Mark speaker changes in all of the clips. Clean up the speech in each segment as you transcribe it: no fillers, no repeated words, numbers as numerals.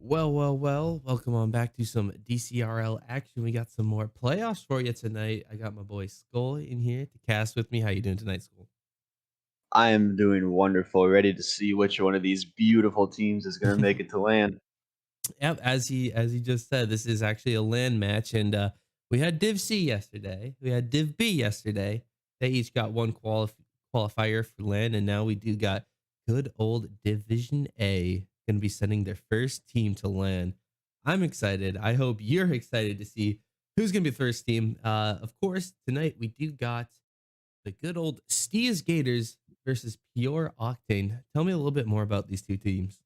Speaker 1: Well. Welcome on back to some DCRL action. We got some more playoffs for you tonight. I got my boy Skull in here to cast with me. How you doing tonight, Skull?
Speaker 2: I am doing wonderful, ready to see which one of these beautiful teams is gonna make it to land.
Speaker 1: Yep, as he just said, this is actually a land match, and we had Div C yesterday. We had Div B yesterday. They each got one qualifier for land, and now we do got good old Division A going to be sending their first team to land. I'm excited. I hope you're excited to see who's going to be the first team. Of course, tonight we do got the good old Steve's Gators versus Pure Octane. Tell me a little bit more about these two teams.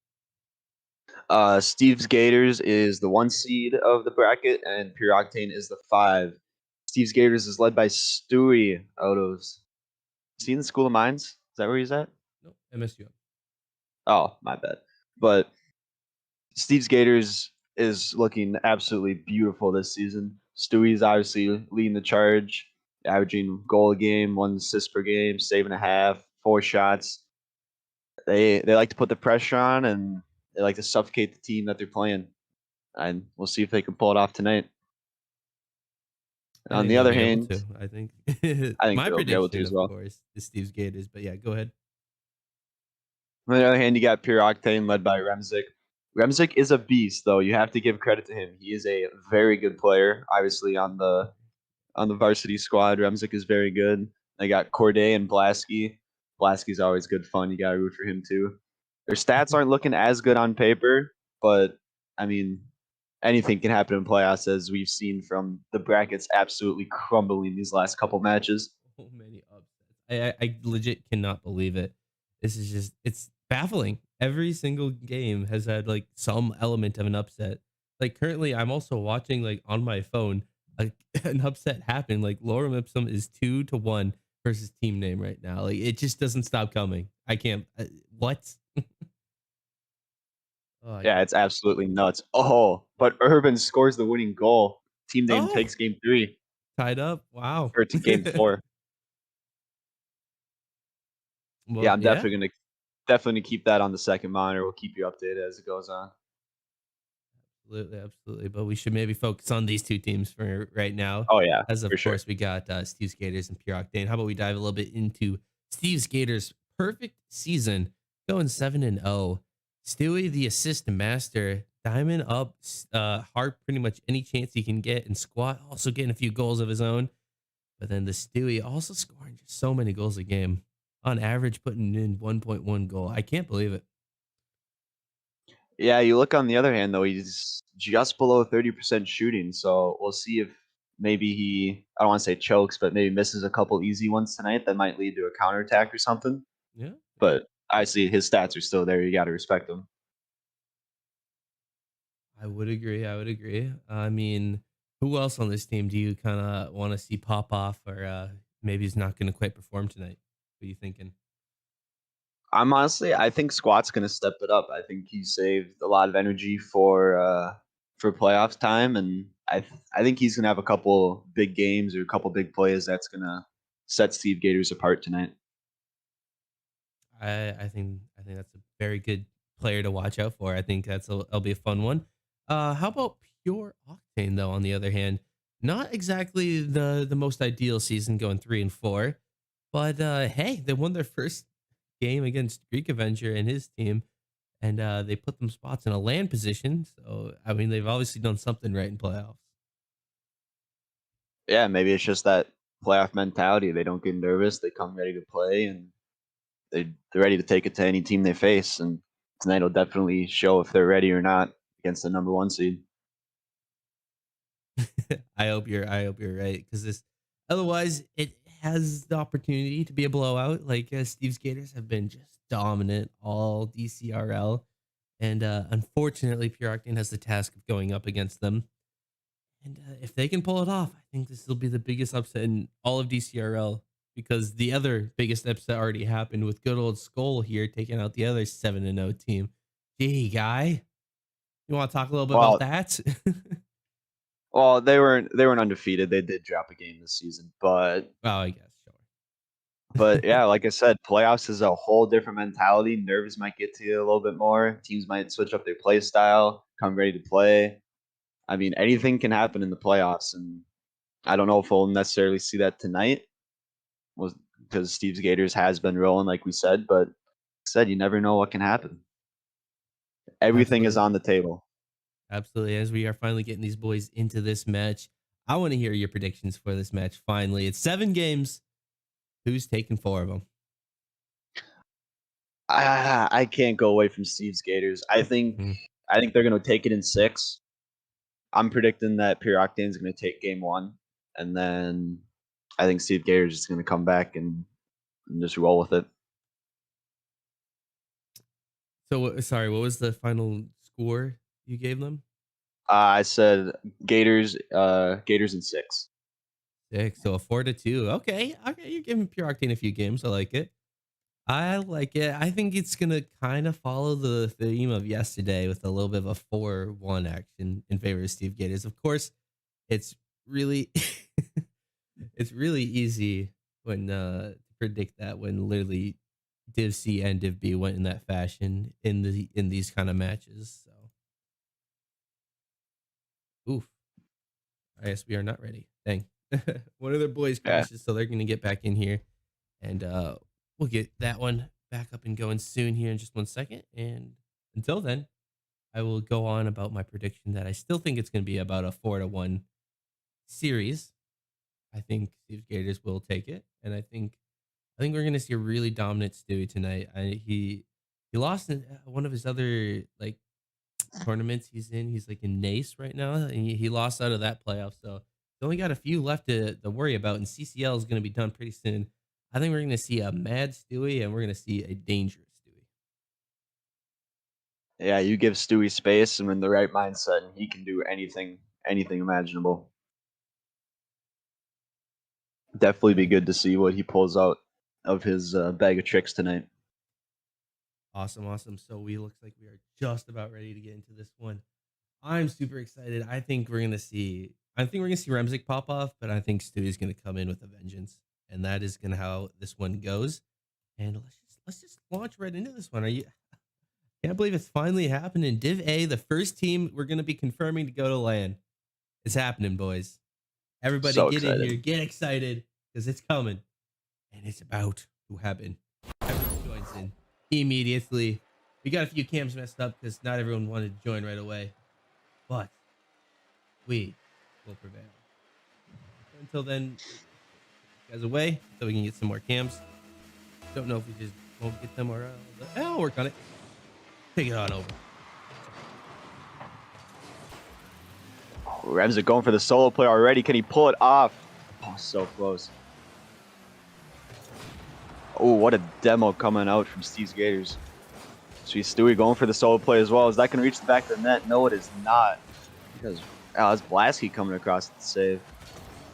Speaker 2: Steve's Gators is the 1 seed of the bracket, and Pure Octane is the 5. Steve's Gators is led by Stewie out of is he in the School of Mines? Is that where he's at?
Speaker 1: Nope, MSU.
Speaker 2: Oh, my bad. But Steve's Gators is looking absolutely beautiful this season. Stewie's obviously leading the charge, averaging goal a game, 1 assist per game, saving a half, 4 shots. They like to put the pressure on, and they like to suffocate the team that they're playing. And we'll see if they can pull it off tonight.
Speaker 1: I
Speaker 2: On
Speaker 1: think
Speaker 2: the
Speaker 1: they'll
Speaker 2: other
Speaker 1: be able
Speaker 2: hand,
Speaker 1: to. I think
Speaker 2: I think
Speaker 1: my
Speaker 2: they'll be able to
Speaker 1: prediction,
Speaker 2: as
Speaker 1: of
Speaker 2: well.
Speaker 1: course, is Steve's Gators. But yeah, go ahead.
Speaker 2: On the other hand, you got Pure Octane led by Remzik. Remzik is a beast, though. You have to give credit to him. He is a very good player. Obviously, on the varsity squad, Remzik is very good. They got Corday and Blasky. Blasky's always good fun. You got to root for him too. Their stats aren't looking as good on paper, but I mean, anything can happen in playoffs, as we've seen from the brackets absolutely crumbling these last couple matches.
Speaker 1: So many upsets. I legit cannot believe it. This is just it's baffling. Every single game has had like some element of an upset. Like currently, I'm also watching like on my phone like an upset happen. Like Lorem Ipsum is 2-1 versus team name right now. Like it just doesn't stop coming. I can't. What? Oh, I
Speaker 2: Yeah,
Speaker 1: can't.
Speaker 2: it's absolutely nuts. Oh, but Urban scores the winning goal. Team name
Speaker 1: Oh,
Speaker 2: takes game 3
Speaker 1: tied up. Wow.
Speaker 2: or to game 4. Yeah,
Speaker 1: Well,
Speaker 2: I'm
Speaker 1: yeah.
Speaker 2: definitely keep that on the second monitor. We'll keep you updated as it goes on.
Speaker 1: Absolutely. But we should maybe focus on these two teams for right now.
Speaker 2: Oh yeah,
Speaker 1: As
Speaker 2: for
Speaker 1: of
Speaker 2: sure.
Speaker 1: course, we got Steve's Gators and Pure Octane. How about we dive a little bit into Steve's Gators' perfect season, going 7-0. Stewie, the assist master, diamond up, hard pretty much any chance he can get, and squat also getting a few goals of his own. But then the Stewie also scoring just so many goals a game, on average putting in 1.1 goal. I can't believe it.
Speaker 2: Yeah, you look on the other hand though, he's just below 30% shooting, so we'll see if maybe I don't want to say chokes, but maybe misses a couple easy ones tonight that might lead to a counterattack or something.
Speaker 1: Yeah.
Speaker 2: But I see his stats are still there. You got to respect them.
Speaker 1: I would agree. I would agree. I mean, who else on this team do you kind of want to see pop off, or maybe he's not going to quite perform tonight? What are you thinking?
Speaker 2: I think Squat's gonna step it up. I think he saved a lot of energy for playoffs time, and I think he's gonna have a couple big games or a couple big plays that's gonna set Steve Gators apart tonight.
Speaker 1: I think that's a very good player to watch out for. I think that'll be a fun one. How about Pure Octane though? On the other hand, not exactly the most ideal season, going 3-4, but hey, they won their first game against Greek Avenger and his team, and they put them spots in a land position. So I mean, they've obviously done something right in playoffs.
Speaker 2: Yeah, maybe it's just that playoff mentality. They don't get nervous. They come ready to play, and they're ready to take it to any team they face. And tonight will definitely show if they're ready or not against the number 1 seed.
Speaker 1: I hope you're right, because this otherwise it has the opportunity to be a blowout. Like Steve's Gators have been just dominant all DCRL, and unfortunately, Pure Octane has the task of going up against them. And if they can pull it off, I think this will be the biggest upset in all of DCRL, because the other biggest upset already happened with good old Skull here taking out the other 7-0 team. Gee, guy, you want to talk a little bit about
Speaker 2: Well,
Speaker 1: that?
Speaker 2: well, they weren't undefeated. They did drop a game this season, but
Speaker 1: Oh, I guess sure.
Speaker 2: But yeah, like I said, playoffs is a whole different mentality. Nerves might get to you a little bit more. Teams might switch up their play style, come ready to play. I mean, anything can happen in the playoffs, and I don't know if we'll necessarily see that tonight, was because Steve's Gators has been rolling, like we said. But like I said, you never know what can happen. Everything is on
Speaker 1: Absolutely.
Speaker 2: the table.
Speaker 1: Absolutely. As we are finally getting these boys into this match, I want to hear your predictions for this match. Finally, it's 7 games. Who's taking 4 of them?
Speaker 2: I can't go away from Steve's Gators. I think they're gonna take it in 6. I'm predicting that Pure Octane is gonna take game 1, and then I think Steve Gators is gonna come back and just roll with it.
Speaker 1: So, sorry, what was the final score you gave them?
Speaker 2: I said Gators, Gators in 6.
Speaker 1: 6. So a 4-2. Okay. Okay. You're giving Pure Octane a few games. I like it. I like it. I think it's gonna kind of follow the theme of yesterday with a little bit of a 4-1 action in favor of Steve Gators. Of course, it's really it's really easy when to predict that when literally Div C and Div B went in that fashion in these kind of matches. So oof. I guess we are not ready. Dang. One of their boys
Speaker 2: Yeah.
Speaker 1: crashes, so they're gonna get back in here. And we'll get that one back up and going soon here in just 1 second. And until then, I will go on about my prediction that I still think it's going to be about a 4-1 series. I think Steve Gators will take it, and I think we're going to see a really dominant Stewie tonight. He lost in one of his other like tournaments he's in. He's like in Nace right now, and he lost out of that playoff. So he's only got a few left to worry about, and CCL is going to be done pretty soon. I think we're going to see a mad Stewie, and we're going to see a dangerous Stewie.
Speaker 2: Yeah, you give Stewie space and in the right mindset, and he can do anything imaginable. Definitely be good to see what he pulls out of his bag of tricks tonight.
Speaker 1: Awesome, awesome. So we looks like we are just about ready to get into this one. I'm super excited. I think we're gonna see Remzik pop off, but I think Stewie's gonna come in with a vengeance, and that is gonna how this one goes. And let's just launch right into this one. Are you? Can't believe it's finally happening. Div A, the first team we're gonna be confirming to go to LAN. It's happening, boys. Everybody
Speaker 2: So
Speaker 1: get in
Speaker 2: excited.
Speaker 1: here, get excited, because it's coming. And it's about to happen. Everyone joins in immediately. We got a few cams messed up because not everyone wanted to join right away. But we will prevail. Until then, we're gonna put these guys away so we can get some more cams. Don't know if we just won't get them or I'll work on it. Take it on over.
Speaker 2: Remzik going for the solo play already. Can he pull it off? Oh, so close. Oh, what a demo coming out from Steve's Gators. Sweet Stewie going for the solo play as well. Is that going to reach the back of the net? No, it is not. Because it's Blasky coming across the save.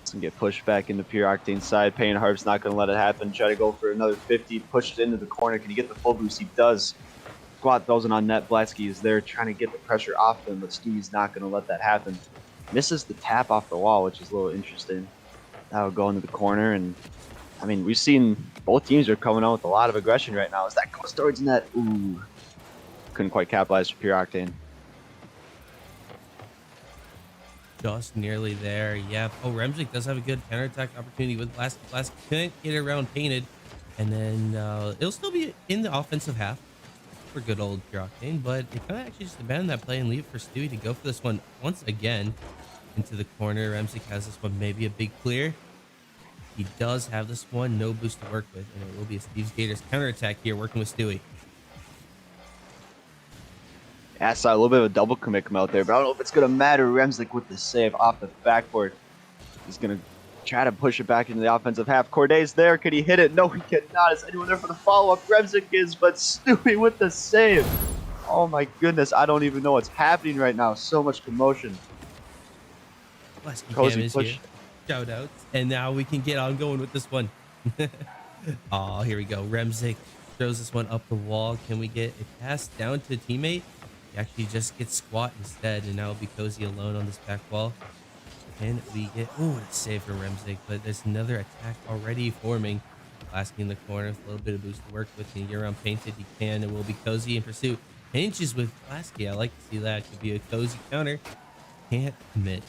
Speaker 2: It's going to get pushed back into Pure Octane's side. Payne Harp's not going to let it happen. Try to go for another 50. Pushed into the corner. Can he get the full boost? He does. Squat throws it on net. Blasky is there trying to get the pressure off him, but Stewie's not going to let that happen. Misses the tap off the wall, which is a little interesting. That'll go into the corner, and I mean, we've seen both teams are coming out with a lot of aggression right now. As that goes towards net, ooh, couldn't quite capitalize for Pure Octane.
Speaker 1: Just nearly there. Yep. Oh, Remzik does have a good counterattack opportunity with last couldn't get it around painted. And then it'll still be in the offensive half for good old Pure Octane, but they kind of actually just abandon that play and leave for Stewie to go for this one once again into the corner. Remzik has this one, maybe a big clear. He does have this one, no boost to work with, and it will be a Steve's Gators counterattack here working with Stewie.
Speaker 2: Yeah, I saw a little bit of a double commit come out there, but I don't know if it's going to matter. Remzik with the save off the backboard. He's going to try to push it back into the offensive half. Corday's there. Can he hit it? No, he cannot. Is anyone there for the follow-up? Remzik is, but Stewie with the save. Oh my goodness, I don't even know what's happening right now. So much commotion.
Speaker 1: Cam is here. Shout outs. And now we can get on going with this one. Oh, here we go. Remzik throws this one up the wall. Can we get a pass down to a teammate? He actually just gets squat instead, and now it'll be Cozy alone on this back wall. And we get, oh, what a save for Remzik, but there's another attack already forming. Lasky in the corner with a little bit of boost to work with. Can he get around Painted? He can. It will be Cozy in pursuit. Inches with Lasky. I like to see that. Could be a Cozy counter. Can't commit.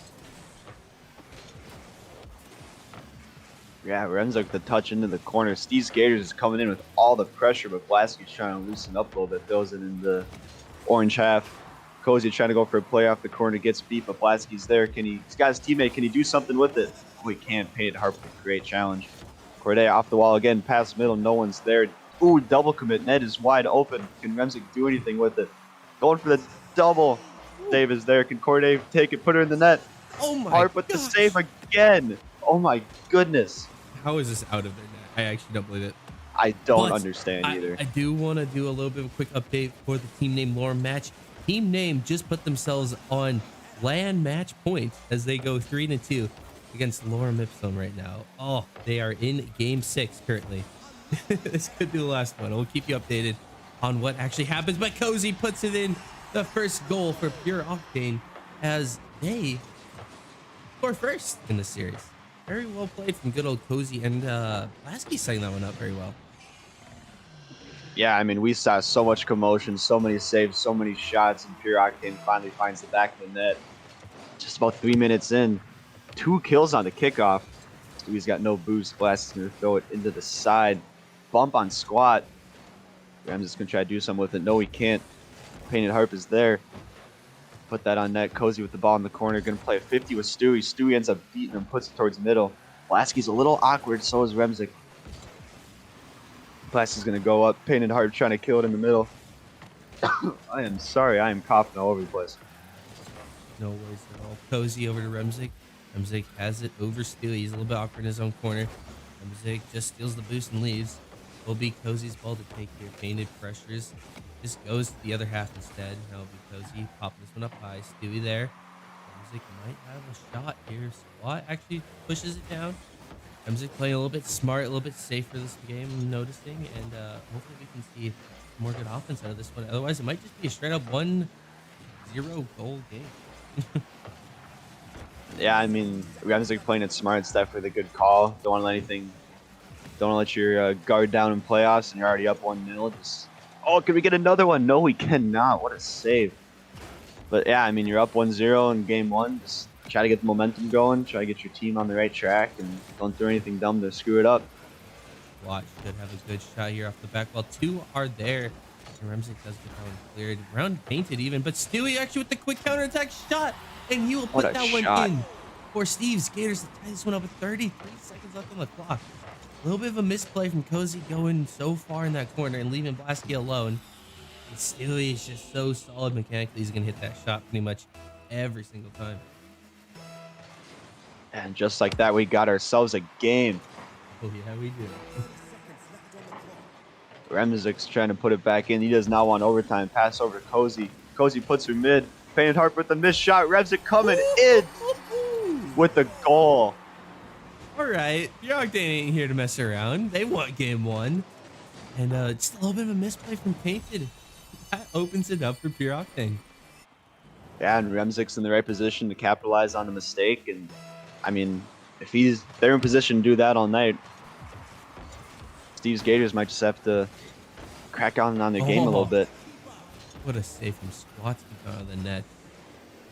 Speaker 2: Yeah, Remzik the touch into the corner. Steve Gators is coming in with all the pressure, but Blasky's trying to loosen up a little bit. Throws it in the orange half. Cozy trying to go for a play off the corner. Gets beat, but Blasky's there. He's got his teammate. Can he do something with it? Oh, he can't. Painted Harp with a great challenge. Corday off the wall again. Pass middle. No one's there. Ooh, double commit. Net is wide open. Can Remzik do anything with it? Going for the double. Save is there. Can Corday take it? Put her in the net.
Speaker 1: Oh my
Speaker 2: Harp with the save again. Oh my goodness.
Speaker 1: How is this out of their net? I actually don't believe it.
Speaker 2: I don't understand either.
Speaker 1: I do want to do a little bit of a quick update for the team name Lorem match. Team name just put themselves on LAN match points as they go 3-2 against Lorem Ipsum right now. Oh, they are in game 6 currently. This could be the last one. We'll keep you updated on what actually happens. But Cozy puts it in the first goal for Pure Octane as they score first in the series. Very well played from good old Cozy, and Lasky setting that one up very well.
Speaker 2: Yeah, I mean, we saw so much commotion, so many saves, so many shots, and Pure Octane finally finds the back of the net. Just about 3 minutes in, 2 kills on the kickoff. Stewie's got no boost. Blast is going to throw it into the side. Bump on squat. Rams is going to try to do something with it. No, he can't. Painted Harp is there. Put that on net. Cozy with the ball in the corner. Going to play a 50 with Stewie. Stewie ends up beating him, puts it towards middle. Lasky's a little awkward, so is Remzik. Lasky's going to go up. Painted Harp trying to kill it in the middle. I am sorry. I am coughing all over the place.
Speaker 1: No worries at all. Cozy over to Remzik. Remzik has it over Stewie. He's a little bit awkward in his own corner. Remzik just steals the boost and leaves. Will be Cozy's ball to take here. Painted pressures. Just goes to the other half instead. Now will be Cozy. Popping this one up high. Stewie there. Remzik might have a shot here. Squat actually pushes it down. Remzik playing a little bit smart, a little bit safer this game, I'm noticing. And hopefully we can see more good offense out of this one. Otherwise, it might just be a straight up 1-0 goal game.
Speaker 2: Yeah, I mean, Remzik playing it smart. It's definitely the good call. Don't want to let anything. Don't want to let your guard down in playoffs, and you're already up 1-0. Just, oh, can we get another one? No, we cannot. What a save! But yeah, I mean, you're up 1-0 in game 1. Just try to get the momentum going. Try to get your team on the right track, and don't do anything dumb to screw it up.
Speaker 1: Watch should have a good shot here off the back. While 2 are there, and Remzik does get that one cleared. Round painted even, but Stewie actually with the quick counterattack shot. And he will put that one in for Steve's Gators to tie this one up with 33 seconds left on the clock. A little bit of a misplay from Cozy going so far in that corner and leaving Blasky alone. And Stewie is just so solid mechanically. He's going to hit that shot pretty much every single time.
Speaker 2: And just like that, we got ourselves a game.
Speaker 1: Oh, yeah, we do.
Speaker 2: Remzik's trying to put it back in. He does not want overtime. Pass over to Cozy. Cozy puts her mid. Painted Harp with the missed shot. Remzik coming in with the goal.
Speaker 1: All right. Your Octane ain't here to mess around. They want game 1. And just a little bit of a misplay from Painted. That opens it up for Pure Octane.
Speaker 2: Yeah, and Remzik's in the right position to capitalize on the mistake. And, I mean, if they're in position to do that all night, Steve's Gators might just have to crack on their game a little bit.
Speaker 1: What a save from Squats out of the net.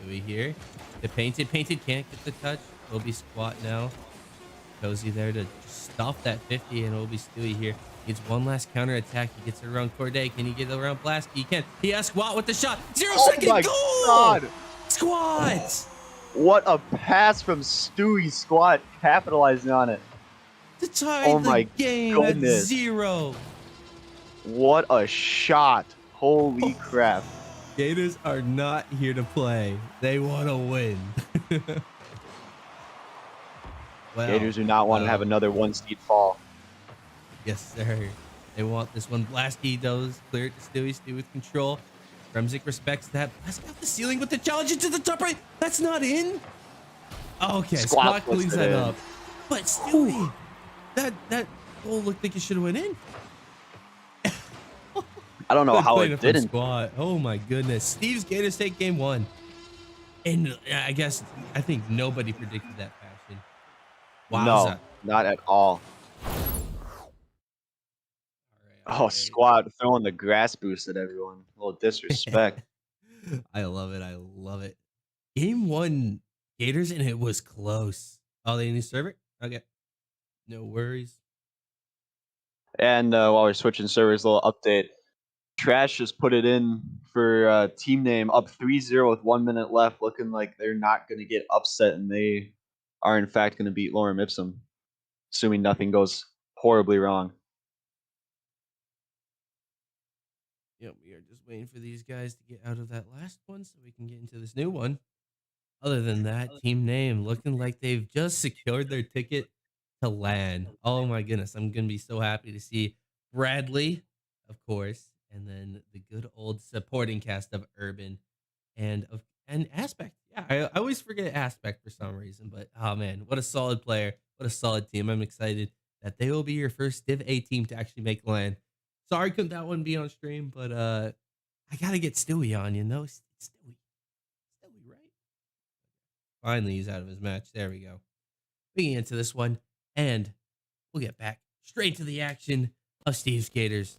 Speaker 1: Do we hear? The Painted can't get the touch. It'll be Squat now. Cozy there to just stop that 50, and it'll be Stewie here. Needs one last counter attack. He gets it around Corday. Can he get it around Blasky? He can. He has Squat with the shot. 0-second
Speaker 2: my
Speaker 1: goal!
Speaker 2: God.
Speaker 1: Squat!
Speaker 2: What a pass from Stewie. Squat capitalizing on it.
Speaker 1: To tie the game at 0.
Speaker 2: What a shot. Holy crap.
Speaker 1: Gators are not here to play. They want to win. Well,
Speaker 2: Gators do not want to have another 1-seed fall.
Speaker 1: Yes, sir. They want this one. Blasky does clear it to Stewie. Stewie with control. Remzik respects that. Blasky off the ceiling with the challenge into the top right. That's not in. Okay, Squat cleans that up. But Stewie, that goal looked like it should have went in.
Speaker 2: I don't know how it didn't.
Speaker 1: Squat. Oh my goodness. Steve's Gators take game 1. And I think nobody predicted that fashion. Wow.
Speaker 2: No, not at all. Oh,
Speaker 1: Great.
Speaker 2: squad throwing the grass boost at everyone. A little disrespect.
Speaker 1: I love it. I love it. Game one, Gators, and it was close. Oh, they need to serve it? Okay. No worries.
Speaker 2: And while we're switching servers, a little update. Trash just put it in for team name up 3-0 with 1 minute left, looking like they're not going to get upset, and they are in fact going to beat Lorem Ipsum, assuming nothing goes horribly wrong.
Speaker 1: Yep, we are just waiting for these guys to get out of that last one so we can get into this new one. Other than that, team name looking like they've just secured their ticket to LAN. Oh my goodness, I'm gonna be so happy to see Bradley, of course, and then the good old supporting cast of Urban and Aspect. Yeah, I always forget Aspect for some reason, but oh man, what a solid player, what a solid team. I'm excited that they will be your first Div A team to actually make LAN. Sorry, couldn't that one be on stream, but I gotta get Stewie on, you know, Stewie, right? Finally, he's out of his match. There we go. We can get into this one, and we'll get back straight to the action of Steve's Gators.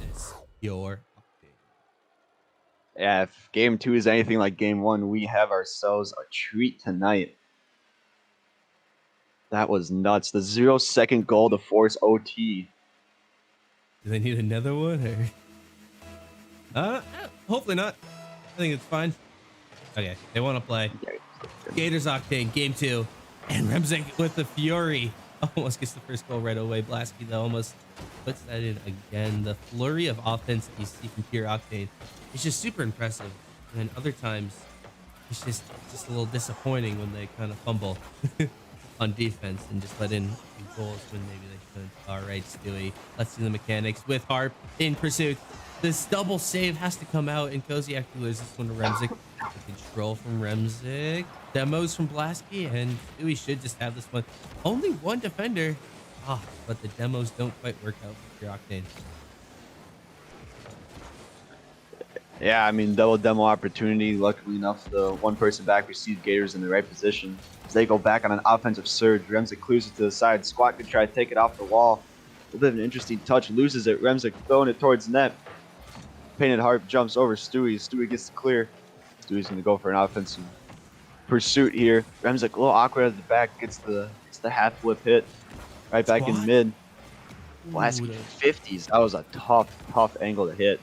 Speaker 1: It's your Octane.
Speaker 2: Yeah, if game 2 is anything like game 1, we have ourselves a treat tonight. That was nuts. The 0-second goal to force OT.
Speaker 1: Do they need another one? Or? Hopefully not. I think it's fine. Okay, they want to play. Gators Octane, game 2. And Remzik with the Fury. Almost gets the first goal right away. Blasky, though, almost puts that in again. The flurry of offense that you see from Pure Octane is just super impressive. And then other times, it's just a little disappointing when they kind of fumble on defense and just let in goals when maybe they shouldn't. All right, Stewie, let's see the mechanics with Harp in pursuit. This double save has to come out, and Cozy actually loses this one to Remzik. Control from Remzik. Demos from Blasky, and Stewie should just have this one. Only one defender. But the demos don't quite work out for Pure Octane.
Speaker 2: Yeah, I mean, double demo opportunity. Luckily enough, the one person back received Gators in the right position. As they go back on an offensive surge, Remzik clears it to the side. Squat could try to take it off the wall. A little bit of an interesting touch, loses it. Remzik throwing it towards net. Painted Harp jumps over Stewie. Stewie gets the clear. Stewie's going to go for an offensive pursuit here. Remzik a little awkward at the back, gets the half flip hit right back in mid. Blasky 50s. That was a tough angle to hit.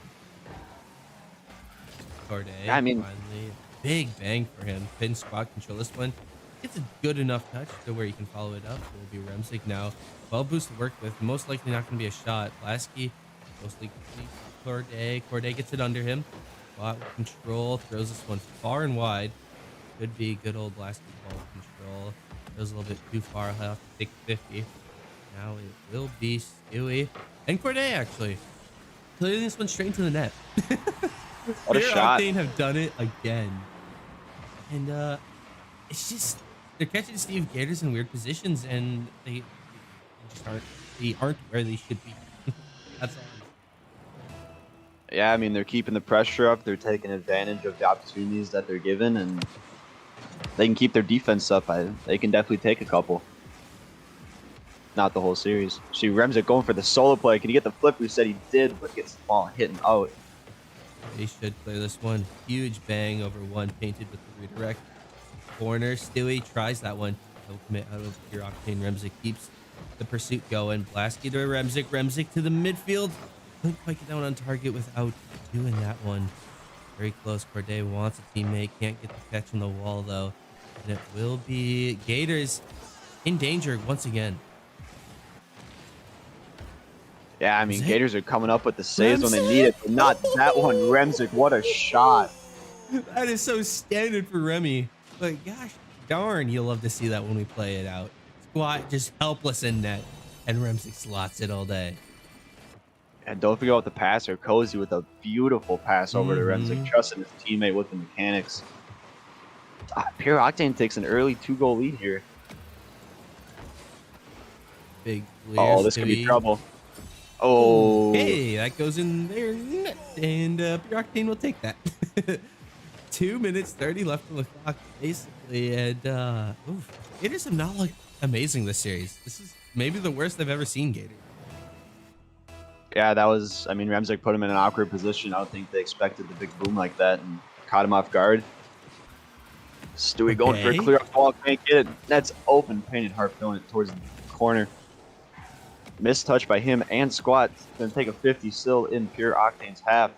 Speaker 1: Corday,
Speaker 2: I mean,
Speaker 1: finally, big bang for him. Pin squat control this one. Gets a good enough touch to where he can follow it up. It will be Remzik now. 12 boost to work with. Most likely not going to be a shot. Blasky, mostly Corday. Corday gets it under him. Squat with control. Throws this one far and wide. Could be good old Blasky ball control. Goes a little bit too far. I'll have to take 50. Now it will be Stewie and Corday, actually. Clearly this one straight into the net.
Speaker 2: What a shot.
Speaker 1: Octane have done it again. And it's just, they're catching Steve Gators in weird positions, and they aren't where they should be. That's all.
Speaker 2: Yeah, I mean, they're keeping the pressure up. They're taking advantage of the opportunities that they're given, and they can keep their defense up. They can definitely take a couple. Not the whole series. See Remzik going for the solo play. Can he get the flip? We said he did, but gets the ball hitting out.
Speaker 1: They should clear this one. Huge bang over one, painted with the redirect. Corner, Stewie tries that one. No commit out of Pure Octane. Remzik keeps the pursuit going. Blasky to Remzik. Remzik to the midfield. Couldn't quite get down on target without doing that one. Very close. Corday wants a teammate. Can't get the catch on the wall, though. And it will be Gators in danger once again.
Speaker 2: Yeah, I mean, Gators are coming up with the saves when they need it, but not that one. Remzik, what a shot.
Speaker 1: That is so standard for Remy. But gosh darn, you'll love to see that when we play it out. Squat just helpless in net, and Remzik slots it all day.
Speaker 2: And don't forget about the passer, Cozy with a beautiful pass over to Remzik, trusting his teammate with the mechanics. Pure Octane takes an early 2-goal lead here.
Speaker 1: Big
Speaker 2: Oh, this could be trouble. Oh.
Speaker 1: Hey, that goes in there, and Pure Octane will take that. 2 minutes 30 left on the clock, basically, and Gators have not looked amazing this series. This is maybe the worst I've ever seen Gators.
Speaker 2: Yeah, that was. I mean, Remzik put him in an awkward position. I don't think they expected the big boom like that and caught him off guard. Stewie going for a
Speaker 1: Okay.
Speaker 2: clear up ball, can't get it. That's open, painted Harp throwing it towards the corner. Missed touch by him and Squat. Gonna take a 50 still in pure Octane's half.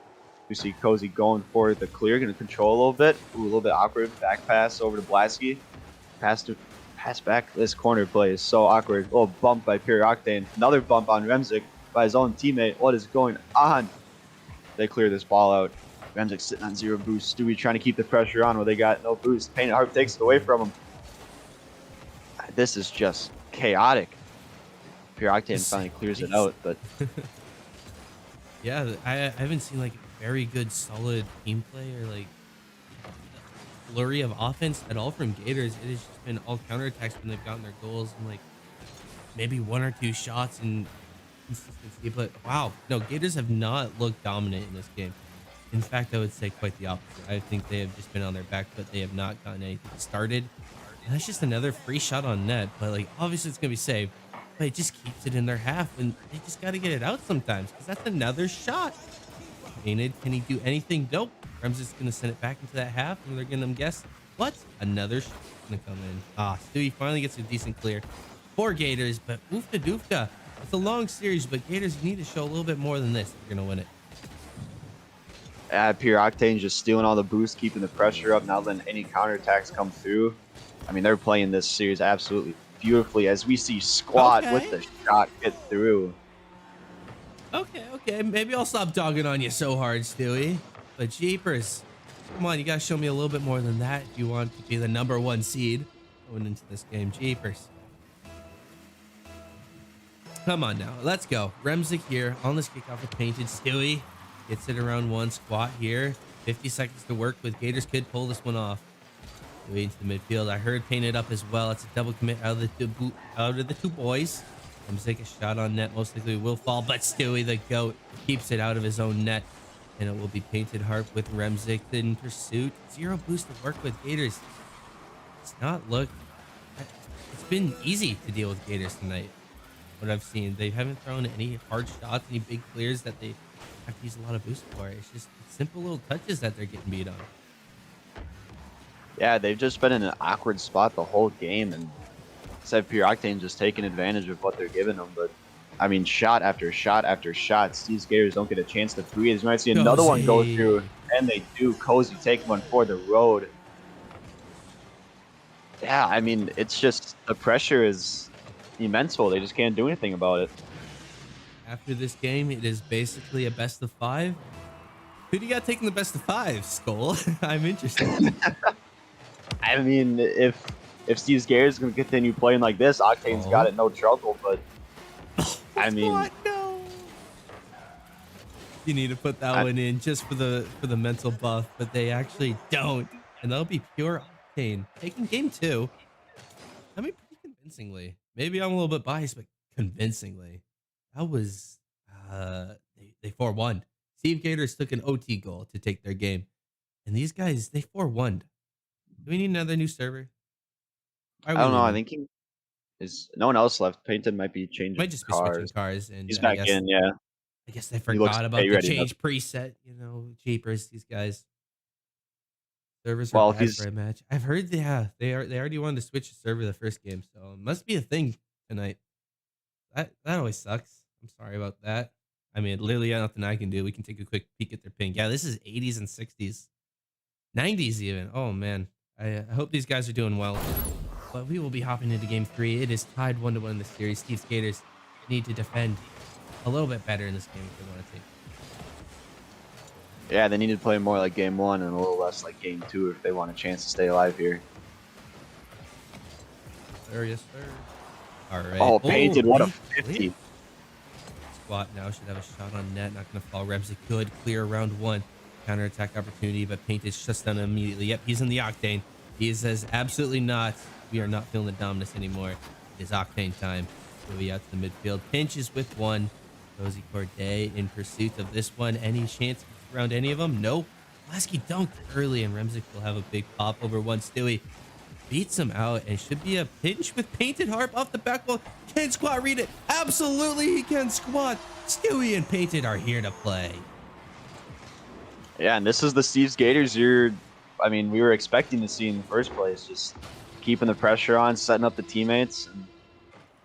Speaker 2: We see Cozy going for the clear, gonna control a little bit. Ooh, a little bit awkward. Back pass over to Blasky. Pass back. This corner play is so awkward. A little bump by pure Octane. Another bump on Remzik by his own teammate. What is going on? They clear this ball out. Remzik sitting on 0 boost. Stewie trying to keep the pressure on where they got no boost. Painted Harp takes it away from him. This is just chaotic. Pure Octane finally clears it out, but
Speaker 1: Yeah, I haven't seen like very good solid team play or like flurry of offense at all from Gators. It has just been all counterattacks when they've gotten their goals and like maybe 1 or 2 shots and consistency. But wow, no, Gators have not looked dominant in this game. In fact, I would say quite the opposite. I think they have just been on their back foot. They have not gotten anything started. And that's just another free shot on net. But like obviously it's gonna be saved. But it just keeps it in their half, and they just got to get it out sometimes because that's another shot. Painted, can he do anything? Nope. Remzik's going to send it back into that half, and they're going to guess, what? Another shot going to come in. Ah, Stewie finally gets a decent clear for Gators, but oofta doofta. It's a long series, but Gators need to show a little bit more than this if you're going to win it.
Speaker 2: Pure Octane just stealing all the boost, keeping the pressure up, not letting any counterattacks come through. I mean, they're playing this series absolutely beautifully as we see Squat with the shot get through.
Speaker 1: Okay. Maybe I'll stop dogging on you so hard, Stewie. But jeepers, come on, you gotta show me a little bit more than that if you want to be the #1 seed going into this game. Jeepers. Come on now, let's go. Remzik here on this kickoff with Painted. Stewie gets it around 1. Squat here. 50 seconds to work with. Gators could pull this one off. Way into the midfield. I heard Painted up as well. It's a double commit out of the two boys. Remzik a shot on net. Most likely will fall, but Stewie the goat keeps it out of his own net. And it will be Painted Harp with Remzik in pursuit. 0 boost to work with Gators. It's been easy to deal with Gators tonight. What I've seen. They haven't thrown any hard shots, any big clears that they have to use a lot of boost for. It's just simple little touches that they're getting beat on.
Speaker 2: Yeah, they've just been in an awkward spot the whole game, and instead Pure Octane just taking advantage of what they're giving them. But I mean, shot after shot after shot, these Gators don't get a chance to breathe. You might see another one go through, and they do. Cozy take one for the road. Yeah, I mean, it's just the pressure is immense. They just can't do anything about it.
Speaker 1: After this game, it is basically a best of 5. Who do you got taking the best of 5, Skull? I'm interested.
Speaker 2: I mean, if Steve Gators is going to continue playing like this, Octane's got it no trouble. But I mean,
Speaker 1: no. You need to put that one in just for the mental buff, but they actually don't, and that'll be pure Octane taking game 2. I mean, pretty convincingly. Maybe I'm a little bit biased, but convincingly. That was they 4-1. Steve Gators took an OT goal to take their game, and these guys they 4-1. Do we need another new server?
Speaker 2: I don't know. I think no one else left. Painted might be changing
Speaker 1: might just be
Speaker 2: cars.
Speaker 1: switching cars, and
Speaker 2: He's back in, yeah.
Speaker 1: I guess they forgot about the change preset. You know, jeepers, these guys. Servers are bad for a match. I've heard, yeah, they already wanted to switch the server the first game, so it must be a thing tonight. That always sucks. I'm sorry about that. I mean, literally nothing I can do. We can take a quick peek at their ping. Yeah, this is 80s and 60s, 90s even. Oh man, I hope these guys are doing well. But we will be hopping into game 3. It is tied 1-1 in the series. Steve Gators need to defend a little bit better in this game if they want to take.
Speaker 2: Yeah, they need to play more like game 1 and a little less like game 2 if they want a chance to stay alive here.
Speaker 1: Yes, sir. All right.
Speaker 2: Oh, Painted, what a 50.
Speaker 1: Squat now should have a shot on net. Not going to fall. Remzik good. Clear round 1. Counterattack opportunity, but Painted shuts down immediately. Yep, he's in the Octane. He says, absolutely not. We are not feeling the dominance anymore. It is Octane time. Moving out to the midfield. Pinches with 1. Cozy Corday in pursuit of this one. Any chance around any of them? Nope. Lasky dunked early, and Remzik will have a big pop over 1. Stewie beats him out and should be a pinch with Painted Harp off the back wall. Can Squat read it? Absolutely he can. Squat, Stewie, and Painted are here to play.
Speaker 2: Yeah, and this is the Steve's Gators I mean, we were expecting to see in the first place, just keeping the pressure on, setting up the teammates. And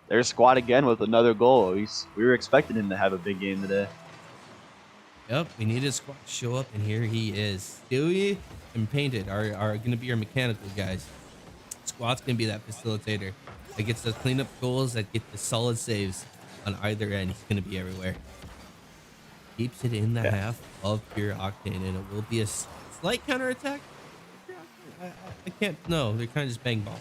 Speaker 2: there's Squad again with another goal. We were expecting him to have a big game today.
Speaker 1: Yep, we needed Squat to show up, and here he is. Stewie and Painted are going to be our mechanical guys. Squat's going to be that facilitator that gets those cleanup goals, that get the solid saves on either end. He's going to be everywhere. Keeps it in the half of pure Octane, and it will be a slight counterattack. I can't. No, they're kind of just bang balls.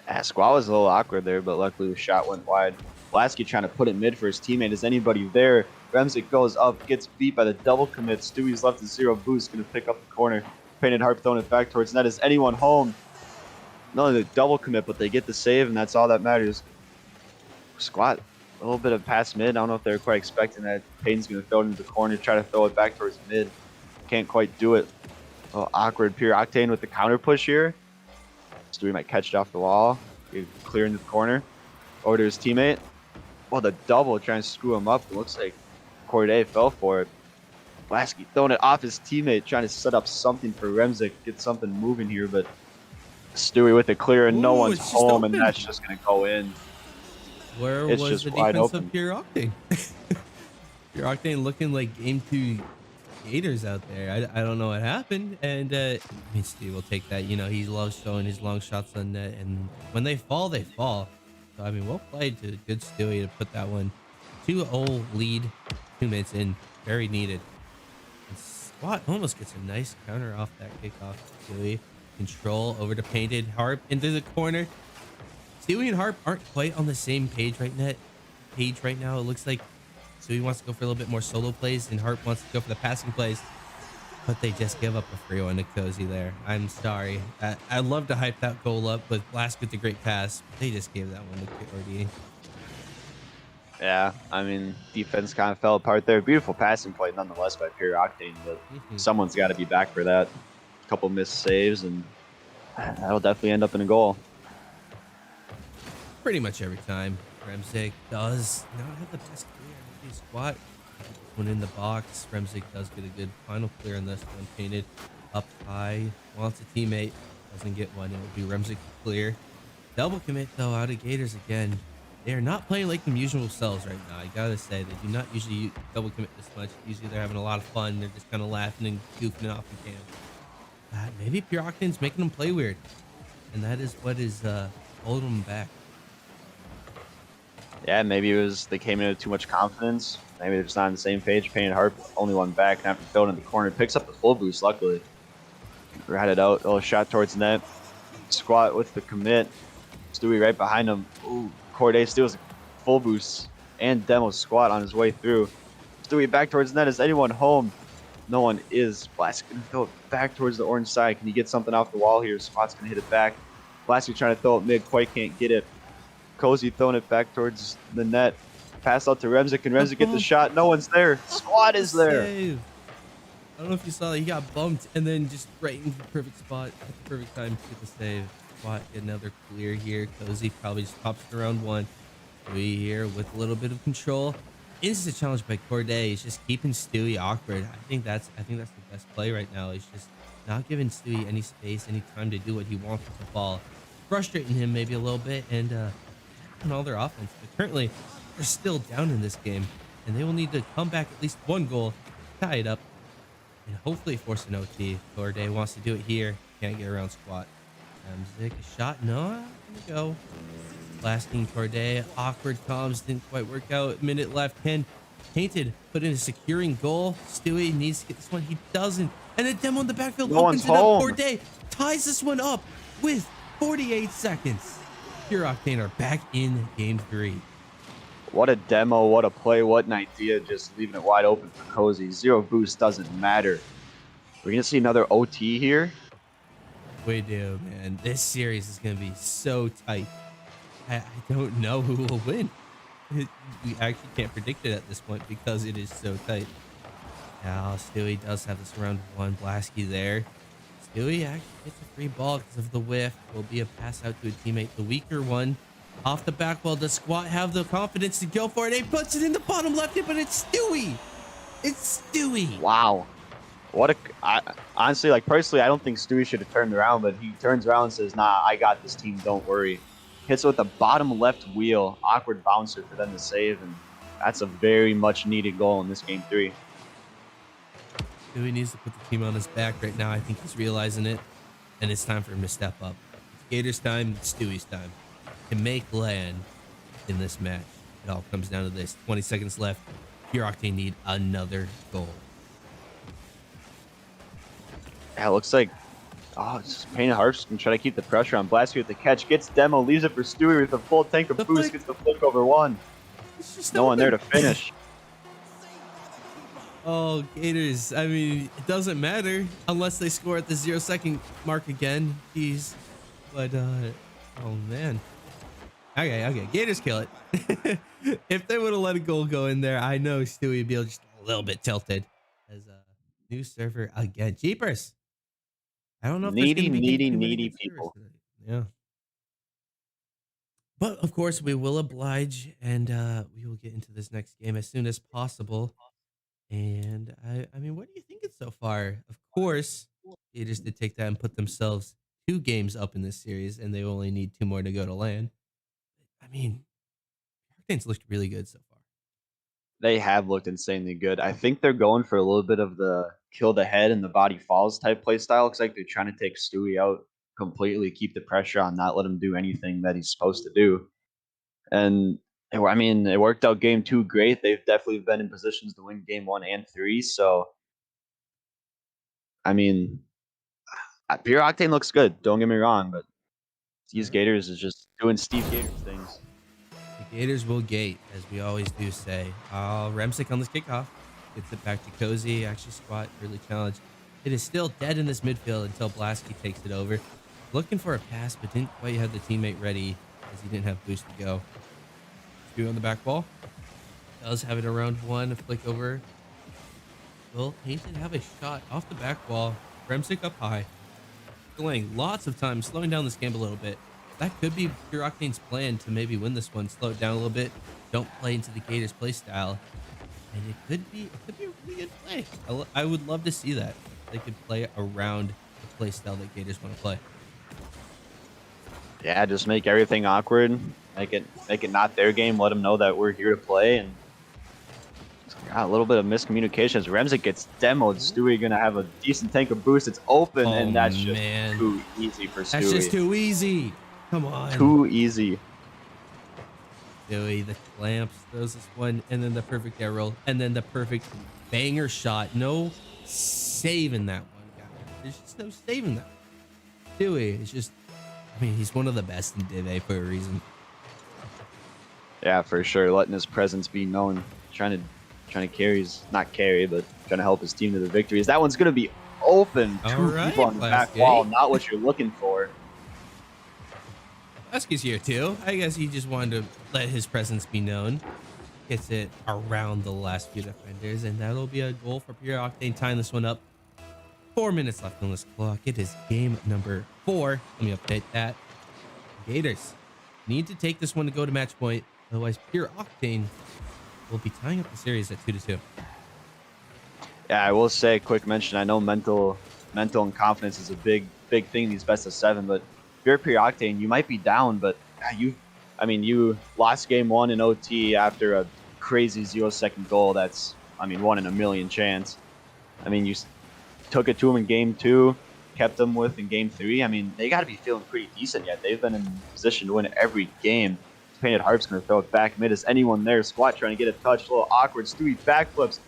Speaker 2: Yeah, Squad was a little awkward there, but luckily the shot went wide. Lasky trying to put it mid for his teammate. Is anybody there? Remzik goes up, gets beat by the double commit. Stewie's left a 0 boost, going to pick up the corner. Painted Harp throwing it back towards net. Is anyone home? Not only the double commit, but they get the save, and that's all that matters. Squad, a little bit of pass mid. I don't know if they're quite expecting that. Payton's going to throw it into the corner, try to throw it back towards mid. Can't quite do it. A little awkward. Pure Octane with the counter push here. Stewie might catch it off the wall. Clear into the corner. Over to his teammate. Well, the double trying to screw him up. It looks like Corday fell for it. Lasky throwing it off his teammate, trying to set up something for Remzik, get something moving here, but Stewie with it clear and no one's home, and that's just going to go in.
Speaker 1: Where was the defense of Pure Octane? Pure Octane looking like Game 2 Gators out there. I don't know what happened, and I mean, Steve will take that. You know, he loves showing his long shots on net, and when they fall, they fall. So, I mean, well played to good Stewie to put that one. 2-0 lead, 2 minutes in, very needed. And Squat almost gets a nice counter off that kickoff. Stewie, control over to Painted Harp into the corner. Stewie and Harp aren't quite on the same page right now. It looks like Stewie wants to go for a little bit more solo plays, and Harp wants to go for the passing plays. But they just give up a free one to Cozy there. I'm sorry. I'd love to hype that goal up, but Blast with the great pass. They just gave that one to KRD.
Speaker 2: Yeah, I mean, defense kind of fell apart there. Beautiful passing play nonetheless by Pure Octane, but someone's got to be back for that. A couple missed saves, and that'll definitely end up in a goal.
Speaker 1: Pretty much every time. Remzik does not have the best clear. Squat one in the box. Remzik does get a good final clear on this one. Painted up high, wants a teammate, doesn't get one. It will be Remzik to clear. Double commit though out of Gators again. They are not playing like them usual selves right now. I gotta say, they do not usually double commit this much. Usually they're having a lot of fun. They're just kind of laughing and goofing off in camp. Maybe Pure Octane's making them play weird, and that is what is holding them back.
Speaker 2: Yeah, maybe it was they came in with too much confidence. Maybe they're just not on the same page. Painted Harp only one back, and after throwing in the corner, picks up the full boost. Luckily, rat it out. Oh, shot towards net. Squat with the commit. Stewie right behind him. Ooh, Corday steals a full boost and demo Squat on his way through. Stewie back towards net. Is anyone home? No one is. Blast gonna throw it back towards the orange side. Can he get something off the wall here? Squat's gonna hit it back. Blast trying to throw it mid, quite can't get it. Cozy throwing it back towards the net. Pass out to Remzik, and Remzik get the shot. No one's there. Squad is there.
Speaker 1: Save. I don't know if you saw that. He got bumped and then just right into the perfect spot at the perfect time to get the save. Squad get another clear here. Cozy probably just pops it around one. We here with a little bit of control. Instant challenge by Corday. He's just keeping Stewie awkward. I think that's the best play right now. He's just not giving Stewie any space, any time to do what he wants with the ball. Frustrating him maybe a little bit, and on all their offense. But currently, they're still down in this game, and they will need to come back at least one goal, tie it up, and hopefully force an OT. Corday wants to do it here. Can't get around Squat. Remzik, a shot. No, there we go. Blasting Corday. Awkward comms. Didn't quite work out. Minute left. Painted put in a securing goal. Stewie needs to get this one. He doesn't. And a demo in the backfield opens it up. Corday ties this one up with 48 seconds. Pure Octane are back in game 3.
Speaker 2: What a demo, what a play, what an idea, just leaving it wide open for Cozy. 0 boost doesn't matter. We're going to see another OT here.
Speaker 1: We do, man. This series is going to be so tight. I don't know who will win. We actually can't predict it at this point because it is so tight. Now, Stewie does have this round 1. Blasky there. Stewie actually gets a free ball because of the whiff. Will be a pass out to a teammate, the weaker one. Off the back wall, does Squat have the confidence to go for it? He puts it in the bottom left, but it's Stewie. It's Stewie.
Speaker 2: Wow. Honestly, like personally, I don't think Stewie should have turned around, but he turns around and says, "Nah, I got this team. Don't worry." Hits it with the bottom left wheel, awkward bouncer for them to save, and that's a very much needed goal in this game 3.
Speaker 1: Stewie needs to put the team on his back right now. I think he's realizing it, and it's time for him to step up. It's Gators' time, it's Stewie's time to make land in this match. It all comes down to this. 20 seconds left. Pure Octane need another goal.
Speaker 2: Yeah, it looks like it's just Painted Harps can try to keep the pressure on Blasky with the catch. Gets demo, leaves it for Stewie with a full tank of boost. Gets the flick over one. No one there to finish.
Speaker 1: Oh, Gators. I mean, it doesn't matter unless they score at the 0-second mark again. Jeez. But, oh, man. Okay. Gators kill it. If they would have let a goal go in there, I know Stewie would be just a little bit tilted. As a new server again. Jeepers. I don't know if
Speaker 2: Needy people.
Speaker 1: tonight. Yeah. But, of course, we will oblige, and we will get into this next game as soon as possible. And I mean, what are you thinking so far? Of course, Gators did take that and put themselves 2 games up in this series, and they only need 2 more to go to land. I mean, Hurricanes looked really good so far.
Speaker 2: They have looked insanely good. I think they're going for a little bit of the kill the head and the body falls type play style. Looks like they're trying to take Stewie out completely, keep the pressure on, not let him do anything that he's supposed to do. And I mean, it worked out game 2 great. They've definitely been in positions to win game 1 and 3. So, I mean, Pure Octane looks good. Don't get me wrong, but these Gators is just doing Steve Gators things.
Speaker 1: The Gators will gate, as we always do say. Remsick on this kickoff. Gets it back to Cozy. Actually, Squat early challenge. It is still dead in this midfield until Blasky takes it over. Looking for a pass, but didn't quite have the teammate ready as he didn't have boost to go. Stewie on the back ball. Does have it around 1. A flick over. Well, he did have a shot off the back wall. Remsick up high. Delaying lots of time, slowing down this game a little bit. That could be Pure Octane's plan to maybe win this one. Slow it down a little bit. Don't play into the Gators play style. And it could be a really good play. I would love to see that. They could play around the play style that Gators want to play.
Speaker 2: Yeah, just make everything awkward. Make it not their game. Let them know that we're here to play. And a little bit of miscommunications. Remsick gets demoed. Stewie gonna have a decent tank of boost. It's open, and that's just too easy for Stewie.
Speaker 1: That's just too easy. Come on.
Speaker 2: Too easy.
Speaker 1: Stewie, the clamps, throws this one, and then the perfect air roll, and then the perfect banger shot. No saving that one, guys. There's just no saving that. Stewie is just, I mean, he's one of the best in Div A for a reason.
Speaker 2: Yeah, for sure. Letting his presence be known. Trying to carry not carry, but trying to help his team to the victories. That one's gonna be open. Two people on the back wall. Not what you're looking for.
Speaker 1: Husky's here too. I guess he just wanted to let his presence be known. Gets it around the last few defenders, and that'll be a goal for Pure Octane, tying this one up. 4 minutes left on this clock. It is game number 4. Let me update that. Gators need to take this one to go to match point. Otherwise, Pure Octane will be tying up the series at 2-2.
Speaker 2: Yeah, I will say, quick mention. I know mental and confidence is a big thing in these best of 7, but if you're Pure Octane, you might be down, but you lost game 1 in OT after a crazy 0-second goal. That's, 1 in a million chance. You took it to them in game 2, kept them with in game 3. They got to be feeling pretty decent yet. They've been in position to win every game. Painted Harp's going to throw it back mid. Is anyone there? Squat trying to get a touch. A little awkward. Stewie backflips.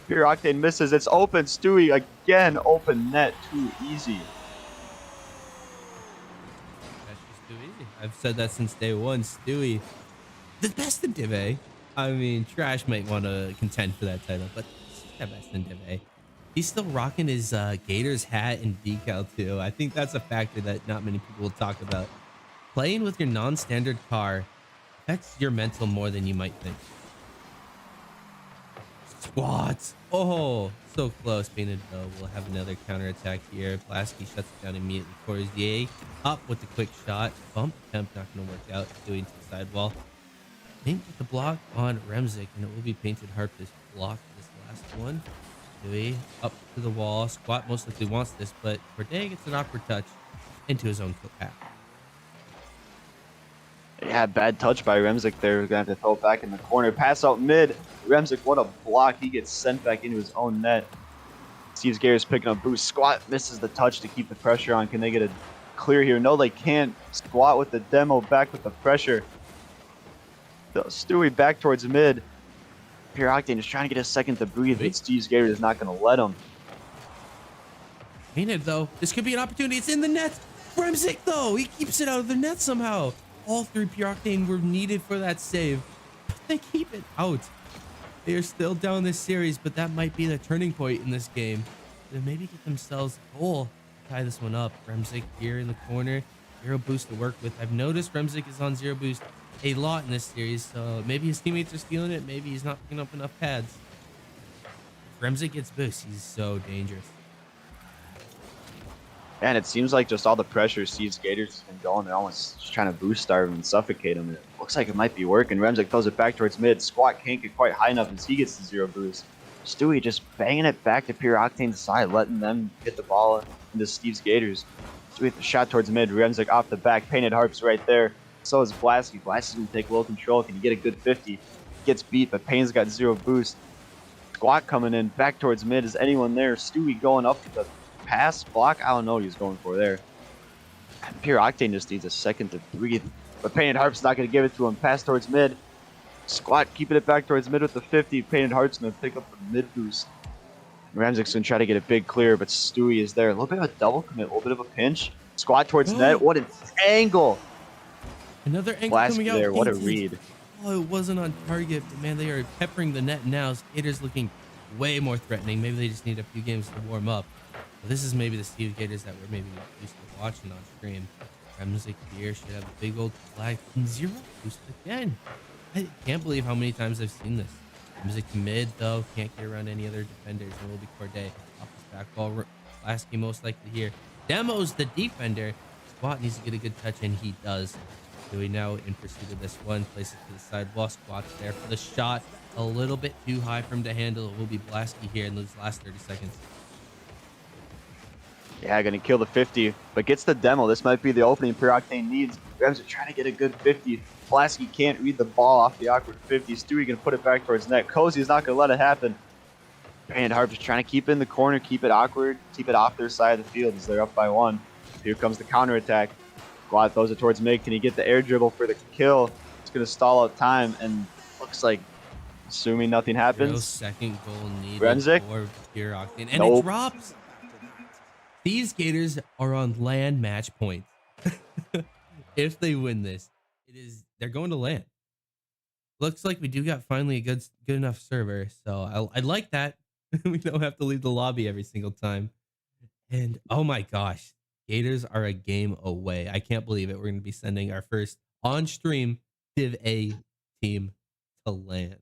Speaker 2: Pure Octane misses. It's open. Stewie again. Open net. Too easy.
Speaker 1: That's just too easy. I've said that since day 1. Stewie, the best in Div A. Trash might want to contend for that title, but he's the best in Div A. He's still rocking his Gators hat and decal too. I think that's a factor that not many people will talk about. Playing with your non-standard car affects your mental more than you might think. Squats. Oh, so close. Painted though. We'll have another counterattack here. Blasky shuts it down immediately. Corsier up with the quick shot. Bump attempt not going to work out. Doing to the sidewall. Paint with the block on Remzik, and it will be Painted Harp this block this last one. Dewey up to the wall. Squat most likely wants this, but Corday gets an awkward touch into his own kill path.
Speaker 2: Yeah, bad touch by Remzik there. We're going to have to throw it back in the corner. Pass out mid. Remzik, what a block. He gets sent back into his own net. Steve Gators picking up boost. Squat misses the touch to keep the pressure on. Can they get a clear here? No, they can't. Squat with the demo, back with the pressure. Stewie back towards mid. Pure Octane is trying to get a second to breathe, but Steve Gators is not going to let him.
Speaker 1: Painted though. This could be an opportunity. It's in the net. Remzik though. He keeps it out of the net somehow. All three Pure Octane were needed for that save, but they keep it out. They are still down this series, but that might be the turning point in this game. They maybe get themselves a goal to tie this one up. Remzik here in the corner. Zero boost to work with. I've noticed Remzik is on zero boost a lot in this series, so maybe his teammates are stealing it. Maybe he's not picking up enough pads. If Remzik gets boost, he's so dangerous.
Speaker 2: And it seems like just all the pressure Steve Gators has been going, they're almost just trying to boost starve him and suffocate him. It looks like it might be working. Remzik throws it back towards mid. Squat can't get quite high enough as he gets the zero boost. Stewie just banging it back to Pure Octane's side, letting them get the ball into Steve Gators. Stewie with the shot towards mid. Remzik off the back. Painted Harp's right there. So is Blasky. Blasky's going to take a little control. Can he get a good 50? Gets beat, but Payne's got zero boost. Squat coming in back towards mid. Is anyone there? Stewie going up to the pass block. I don't know what he's going for there. Pure Octane just needs a second to breathe. But Painted Harp's not going to give it to him. Pass towards mid. Squat keeping it back towards mid with the 50. Painted Harp's going to pick up the mid boost. Remzik's going to try to get a big clear, but Stewie is there. A little bit of a double commit, a little bit of a pinch. Squat towards net. What an angle.
Speaker 1: Another angle
Speaker 2: Blasky
Speaker 1: coming out.
Speaker 2: there. What a read.
Speaker 1: Oh, it wasn't on target, but man, they are peppering the net now. Gators looking way more threatening. Maybe they just need a few games to warm up. But this is maybe the Steve Gators that we're maybe used to watching on stream. Remzik here should have a big old flag. Zero boost again. I can't believe how many times I've seen this. Remzik mid though, can't get around any other defenders. And it will be Corday off his back ball. Lasky most likely here. Demo's the defender. Squat needs to get a good touch, and he does. Dewey now in pursuit of this one. Places to the sidewall. Squat's there for the shot. A little bit too high for him to handle. It will be Blasky here in those last 30 seconds.
Speaker 2: Yeah, going to kill the 50, but gets the demo. This might be the opening Pure Octane needs. Rams are trying to get a good 50. Blasky can't read the ball off the awkward 50. Stewie going to put it back towards net. Cozy is not going to let it happen. Painted Harp just trying to keep it in the corner, keep it awkward, keep it off their side of the field as they're up by one. Here comes the counterattack. Squad throws it towards mid. Can he get the air dribble for the kill? It's going to stall out time, and looks like, assuming nothing happens,
Speaker 1: second goal needed
Speaker 2: Remzik?
Speaker 1: for Pure Octane. And
Speaker 2: Nope.
Speaker 1: it drops. These Gators are on land match point. If they win this, they're going to land. Looks like we do got finally a good enough server, so I like that. We don't have to leave the lobby every single time. And oh my gosh, Gators are a game away. I can't believe it. We're going to be sending our first on stream Div A team to land.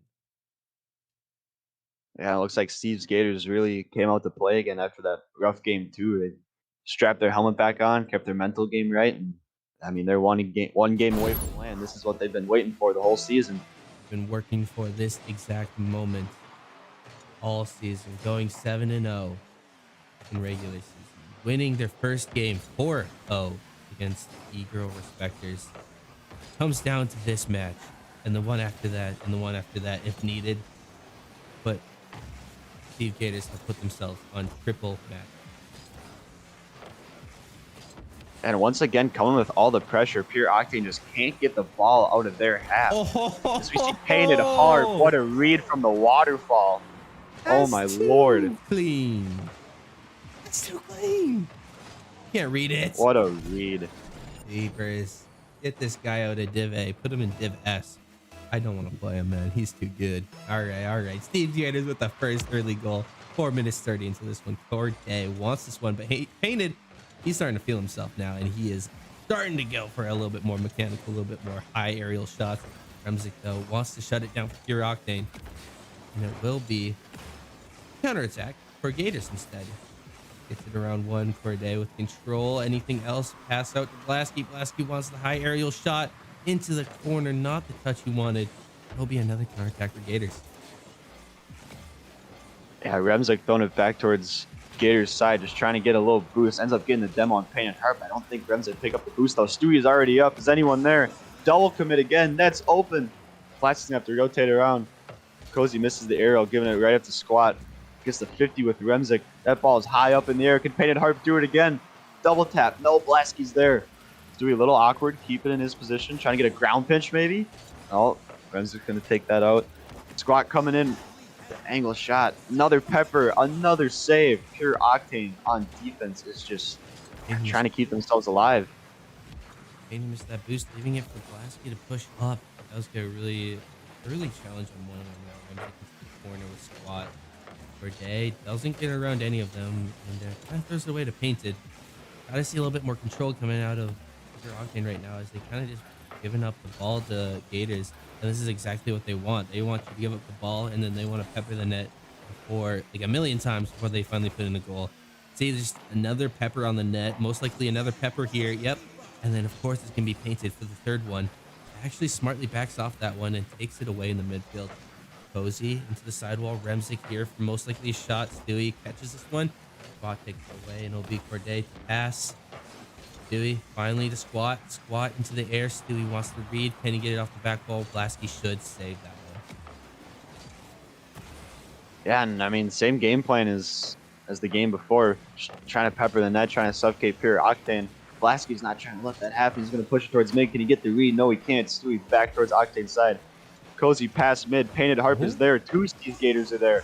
Speaker 2: Yeah, it looks like Steve's Gators really came out to play again after that rough game too. They strapped their helmet back on, kept their mental game right, and I mean they're one game away from land. This is what they've been waiting for the whole season.
Speaker 1: Been working for this exact moment all season, going 7-0 in regular season, winning their first game 4-0 against E-Girl Respecters. Comes down to this match and the one after that and the one after that if needed. But Steve Gators have put themselves on triple match.
Speaker 2: And once again, coming with all the pressure, Pure Octane just can't get the ball out of their half. As we see Painted Harp, what a read from the waterfall. Oh my lord.
Speaker 1: Clean. That's too clean. Can't read it.
Speaker 2: What a read.
Speaker 1: Jeepers. Get this guy out of Div A. Put him in Div S. I don't want to play him, man. He's too good. All right. Steve Gators with the first early goal. 4 minutes 30 into this one. Corday wants this one, but Painted, he's starting to feel himself now, and he is starting to go for a little bit more mechanical, a little bit more high aerial shots. Remzik, though, wants to shut it down for Pure Octane, and it will be counterattack for Gators instead. Gets it around one for a day with control. Anything else? Pass out to Blasky. Blasky wants the high aerial shot into the corner. Not the touch he wanted. It'll be another counterattack for Gators.
Speaker 2: Yeah, Remzik throwing it back towards Gators' side, just trying to get a little boost. Ends up getting the demo on Painted Harp. I don't think Remzik pick up the boost though. Stewie is already up. Is anyone there? Double commit again. Net's open. Plastics have to rotate around. Cozy misses the aerial, giving it right up to Squat. Gets the 50 with Remzik. That ball is high up in the air. Can Painted Harp do it again? Double tap. No, Blasky's there. Stewie a little awkward, keep it in his position. Trying to get a ground pinch maybe. Oh, Remzik's going to take that out. Squat coming in. The angle shot. Another pepper. Another save. Pure Octane on defense is just trying to keep themselves alive.
Speaker 1: Painted missed that boost, leaving it for Blasky to push up. That was going to really challenge him one-on-one. Remzik into the corner with Squat. For Day doesn't get around any of them, and kind of throws it away to Painted. Gotta see a little bit more control coming out of Octane right now, as they kind of just giving up the ball to Gators, and this is exactly what they want. They want you to give up the ball, and then they want to pepper the net for like a million times before they finally put in a goal. See, there's another pepper on the net, most likely another pepper here. Yep, and then of course it's gonna be Painted for the third one. Actually, smartly backs off that one and takes it away in the midfield. Cozy into the sidewall. Remzik here for most likely a shot. Stewie catches this one. Squat takes it away, and it'll be Corday to pass. Stewie finally to Squat. Squat into the air. Stewie wants to read. Can he get it off the back wall? Blasky should save that one.
Speaker 2: Yeah, and I mean, same game plan as the game before. Trying to pepper the net, trying to suffocate Pure Octane. Blasky's not trying to let that happen. He's going to push it towards mid. Can he get the read? No, he can't. Stewie back towards Octane's side. Cozy pass mid. Painted Harp is there. Two Steve's Gators are there.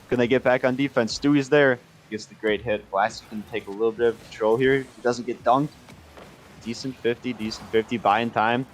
Speaker 2: Can they get back on defense? Stewie's there. Gets the great hit. Blasky can take a little bit of control here. He doesn't get dunked. Decent 50. Buying time.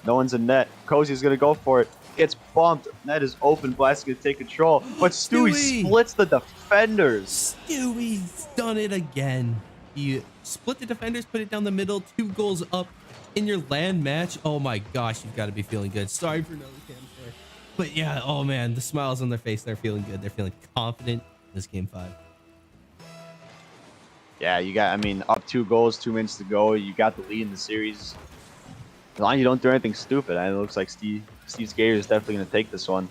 Speaker 2: No one's in net. Cozy's going to go for it. Gets bumped. Net is open. Blasky to take control. But Stewie splits the defenders.
Speaker 1: Stewie's done it again. He split the defenders, put it down the middle. 2 goals up in your land match. Oh my gosh, you've got to be feeling good. Sorry for no cam there. But yeah, oh man, the smiles on their face, they're feeling good. They're feeling confident in this game 5.
Speaker 2: Yeah, you got, I mean, up 2 goals, 2 minutes to go. You got the lead in the series. As long as you don't do anything stupid, it looks like Steve's Gators is definitely going to take this one.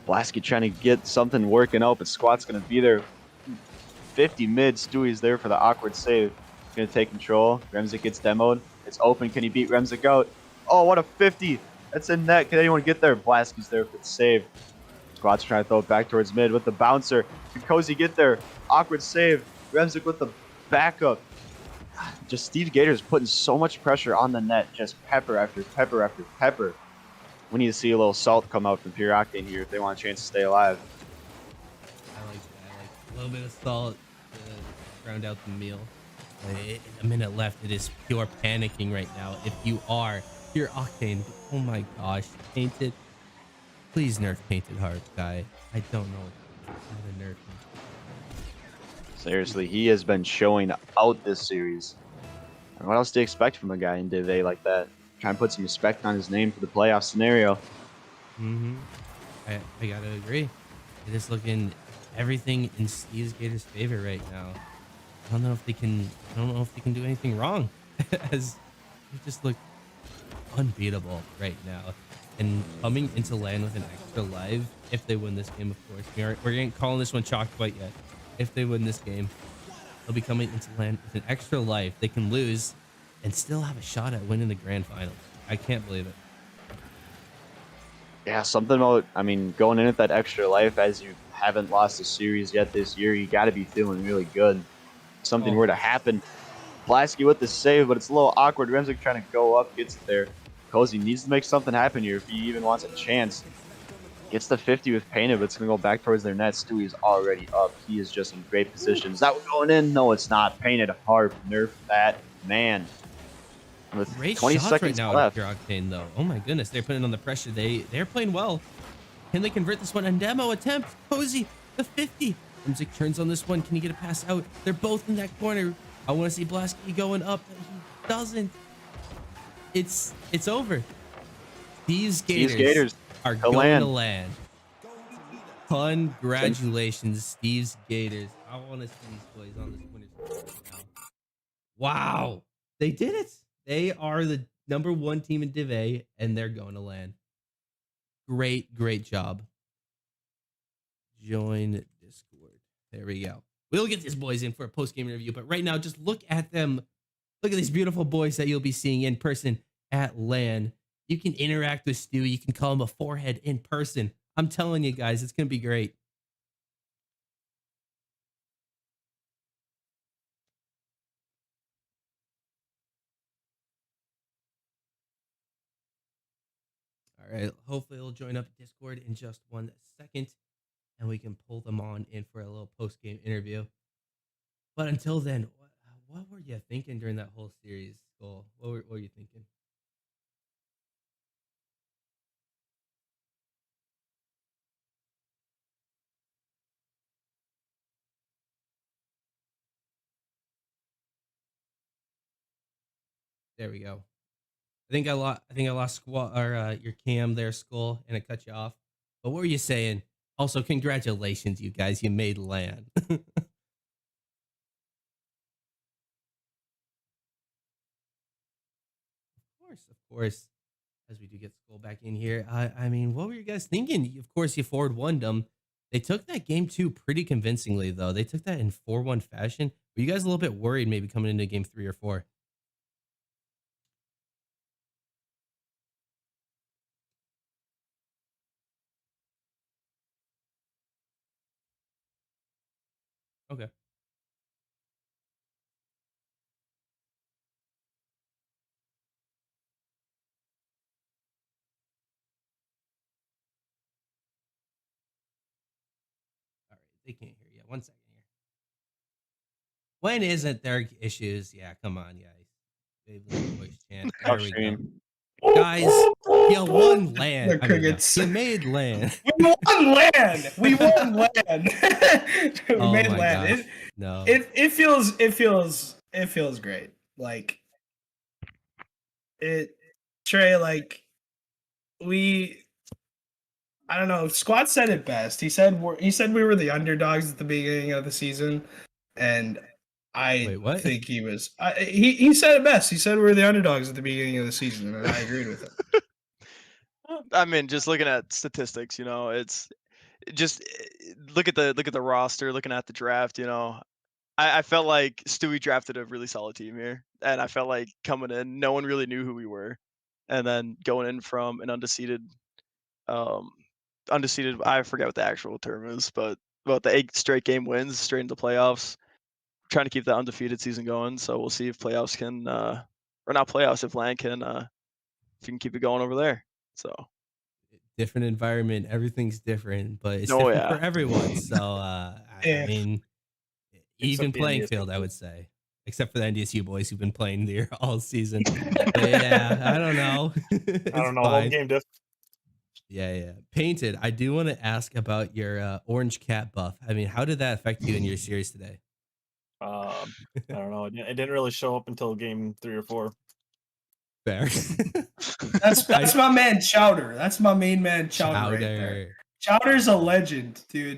Speaker 2: Blasky trying to get something working out, but Squat's going to be there. 50 mid. Stewie's there for the awkward save. He's going to take control. Remzik gets demoed. It's open. Can he beat Remzik out? Oh, what a 50. That's in net. Can anyone get there? Blasky's there for the save. Squat's trying to throw it back towards mid with the bouncer. Can Cozy get there? Awkward save. Remzik with the backup. Just Steve Gators putting so much pressure on the net. Just pepper after pepper after pepper. We need to see a little salt come out from Pure Octane here if they want a chance to stay alive.
Speaker 1: I like that. I like a little bit of salt to round out the meal. A minute left. It is pure panicking right now. If you are Pure Octane, oh my gosh, Painted. Please nerf Painted Heart, guy. I don't know how to nerf him.
Speaker 2: Seriously, he has been showing out this series. And what else do you expect from a guy in Div A like that? Try and put some respect on his name for the playoff scenario.
Speaker 1: I gotta agree. It is looking everything in Steve's Gators' favor right now. I don't know if they can do anything wrong, as they just look unbeatable right now. And coming into land with an extra life, if they win this game, of course, we ain't calling this one chalk quite yet. If they win this game, they'll be coming into land with an extra life. They can lose and still have a shot at winning the grand final. I can't believe it.
Speaker 2: Yeah, something about, I mean, going in at that extra life as you haven't lost a series yet this year, you got to be feeling really good. Something were to happen. Blasky with the save, but it's a little awkward. Remzik trying to go up, gets it there. Cozy needs to make something happen here if he even wants a chance. Gets the 50 with Painted, but it's going to go back towards their net. Stewie's already up. He is just in great position. Is that one going in? No, it's not. Painted Harp. Nerf that man. With
Speaker 1: Great
Speaker 2: 20
Speaker 1: shots
Speaker 2: seconds
Speaker 1: right now
Speaker 2: left.
Speaker 1: Pure Octane, though. Oh my goodness, they're putting on the pressure. They're playing well. Can they convert this one? And demo attempt. Cozy, the 50. Remzik turns on this one. Can he get a pass out? They're both in that corner. I want to see Blasky going up, but he doesn't. It's over. These Gators are going to land. Congratulations, Steve's Gators. I want to see these boys on this winner's circle right now. Wow. They did it. They are the number 1 team in Div A, and they're going to land. Great job. Join Discord. There we go. We'll get these boys in for a post-game interview, but right now, just look at them. Look at these beautiful boys that you'll be seeing in person at LAN. You can interact with Stu. You can call him a forehead in person. I'm telling you guys, it's going to be great. All right. Hopefully, he'll join up Discord in just 1 second, and we can pull them on in for a little post-game interview. But until then, what were you thinking during that whole series, Skull? What were you thinking? There we go. I think I lost squad or your cam there, Skull, and I cut you off. But what were you saying? Also, congratulations, you guys. You made LAN. Of course. As we do get Skull back in here. I mean, what were you guys thinking? Of course, you forward one them. They took that game 2 pretty convincingly, though. They took that in 4-1 fashion. Were you guys a little bit worried maybe coming into game 3 or 4? Okay. All right. They can't hear you. 1 second here. When isn't there issues? Yeah, come on, guys. They leave voice chant. There we go. Guys, you won LAN.
Speaker 3: The crickets.
Speaker 1: You made LAN.
Speaker 3: We won LAN. We won LAN. We
Speaker 1: Oh
Speaker 3: made
Speaker 1: my
Speaker 3: LAN.
Speaker 1: gosh. No.
Speaker 3: It feels great. Like Trey, like I don't know. Squad said it best. He said we were the underdogs at the beginning of the season, and
Speaker 1: Wait, what?
Speaker 3: think he was. He said it best. He said we were the underdogs at the beginning of the season, and I agreed with him.
Speaker 4: I mean, just looking at statistics, it's just look at the roster, looking at the draft. I felt like Stewie drafted a really solid team here, and I felt like coming in, no one really knew who we were, and then going in from an undefeated, I forget what the actual term is, but about the 8 straight game wins straight into playoffs, trying to keep that undefeated season going. So we'll see if playoffs can, or not playoffs, if LAN can, if you can keep it going over there. So
Speaker 1: different environment, everything's different, but it's different for everyone. So I mean, even playing field, I would say, except for the NDSU boys who've been playing there all season. But yeah, I don't know.
Speaker 5: I don't know. Home game diff.
Speaker 1: Yeah. Painted. I do want to ask about your orange cat buff. I mean, how did that affect you in your series today?
Speaker 5: I don't know. It didn't really show up until game 3 or 4.
Speaker 1: Fair.
Speaker 3: That's my man Chowder. That's my main man Chowder. Right there. Chowder's a legend, dude.